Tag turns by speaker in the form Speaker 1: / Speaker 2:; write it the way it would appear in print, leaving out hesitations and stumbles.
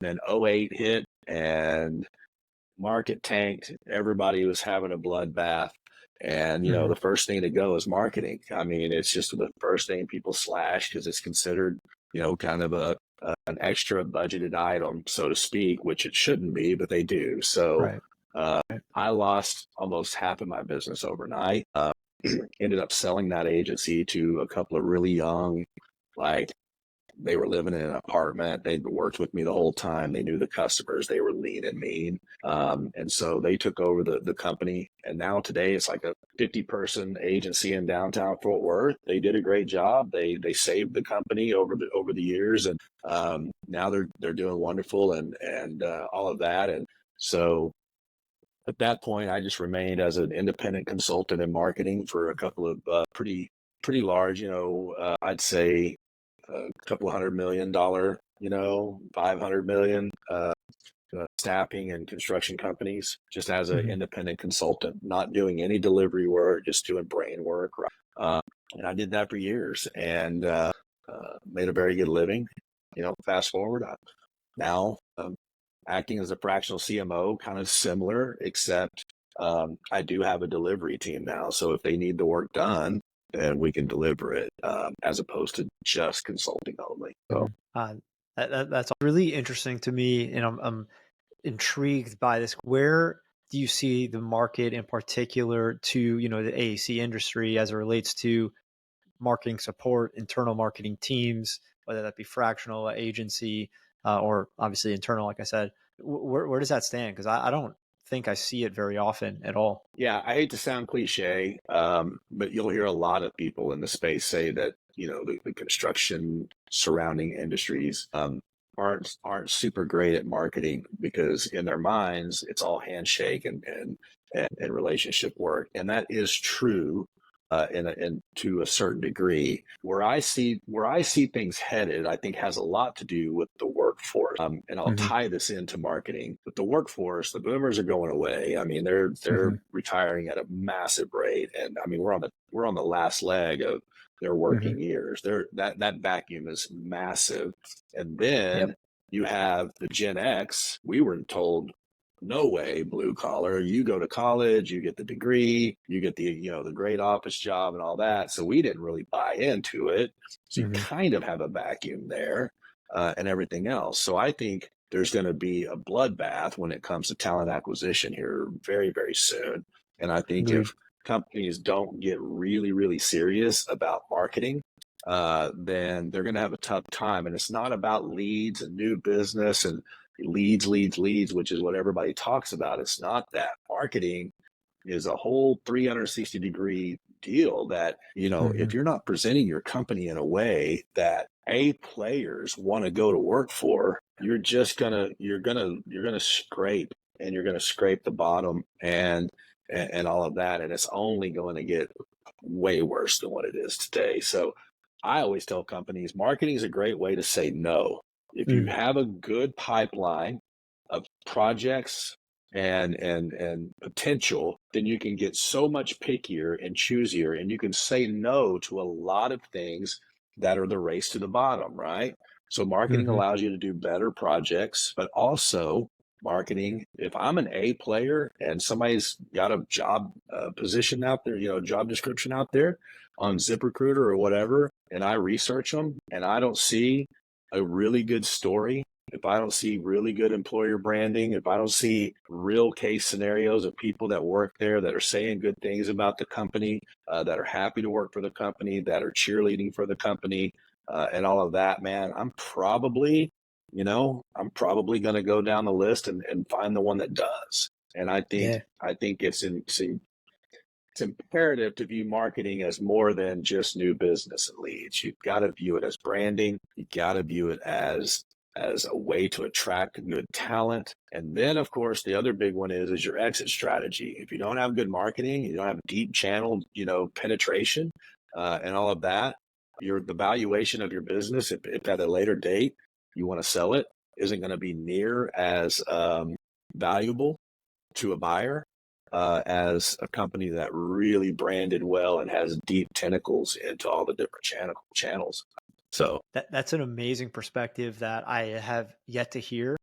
Speaker 1: then '08 hit and market tanked. Everybody was having a bloodbath. And,
Speaker 2: Mhm.
Speaker 1: the first thing to go is marketing. I mean, it's just the first thing people slash because it's considered, kind of an extra budgeted item, so to speak, which it shouldn't be, but they do. So
Speaker 2: Right.
Speaker 1: uh, I lost almost half of my business overnight. Ended up selling that agency to a couple of really young, like they were living in an apartment. They'd worked with me the whole time. They knew the customers. They were lean and mean. And so they took over the company. And now today it's like a 50-person agency in downtown Fort Worth. They did a great job. They saved the company over the years. And now they're doing wonderful and all of that. And so at that point, I just remained as an independent consultant in marketing for a couple of pretty large, I'd say a couple of $100 million, 500 million staffing and construction companies, just as an
Speaker 2: Mhm.
Speaker 1: independent consultant, not doing any delivery work, just doing brain work. Right? And I did that for years and made a very good living. Fast forward, now acting as a fractional CMO, kind of similar, except I do have a delivery team now. So if they need the work done, then we can deliver it as opposed to just consulting only. So
Speaker 2: Mhm. That's really interesting to me, and I'm intrigued by this. Where do you see the market in particular to, the AEC industry as it relates to marketing support, internal marketing teams, whether that be fractional agency, or obviously internal, like I said? Where does that stand? Because I don't think I see it very often at all.
Speaker 1: yeah, I hate to sound cliche, but you'll hear a lot of people in the space say that, the construction surrounding industries aren't super great at marketing because in their minds it's all handshake and relationship work, and that is true in to a certain degree. Where I see things headed, I think has a lot to do with the workforce. And I'll
Speaker 2: Hmm.
Speaker 1: tie this into marketing. But the workforce, the boomers are going away. I mean, they're
Speaker 2: Hmm.
Speaker 1: retiring at a massive rate, and I mean we're on the last leg of their
Speaker 2: Hmm.
Speaker 1: working years. That vacuum is massive, and
Speaker 2: Yep.
Speaker 1: then you have the Gen X. We were told no way, blue collar. You go to college, you get the degree, you get the great office job and all that. So we didn't really buy into it. So you
Speaker 2: Hmm.
Speaker 1: kind of have a vacuum there and everything else. So I think there's going to be a bloodbath when it comes to talent acquisition here very, very soon. And I think
Speaker 2: Agreed.
Speaker 1: if companies don't get really, really serious about marketing, then they're going to have a tough time. And it's not about leads and new business and leads, which is what everybody talks about. It's not that. Marketing is a whole 360-degree deal that,
Speaker 2: Hmm.
Speaker 1: if you're not presenting your company in a way that A players want to go to work for, you're gonna scrape and you're gonna scrape the bottom and all of that. And it's only going to get way worse than what it is today. So I always tell companies marketing is a great way to say no. If you
Speaker 2: Mm.
Speaker 1: have a good pipeline of projects and potential, then you can get so much pickier and choosier, and you can say no to a lot of things that are the race to the bottom, right? So marketing
Speaker 2: Hmm.
Speaker 1: allows you to do better projects, but also marketing. If I'm an A player and somebody's got a job position out there, job description out there on ZipRecruiter or whatever, and I research them and I don't see a really good story, if I don't see really good employer branding, if I don't see real case scenarios of people that work there that are saying good things about the company, that are happy to work for the company, that are cheerleading for the company, and all of that, man, I'm probably going to go down the list and find the one that does. And I think
Speaker 2: Yeah.
Speaker 1: I think it's imperative to view marketing as more than just new business and leads. You've got to view it as branding. You got to view it as a way to attract good talent. And then, of course, the other big one is your exit strategy. If you don't have good marketing, you don't have deep channel, penetration, and all of that, the valuation of your business, if at a later date you want to sell it, isn't going to be near as valuable to a buyer as a company that really branded well and has deep tentacles into all the different channels. So
Speaker 2: That's an amazing perspective that I have yet to hear.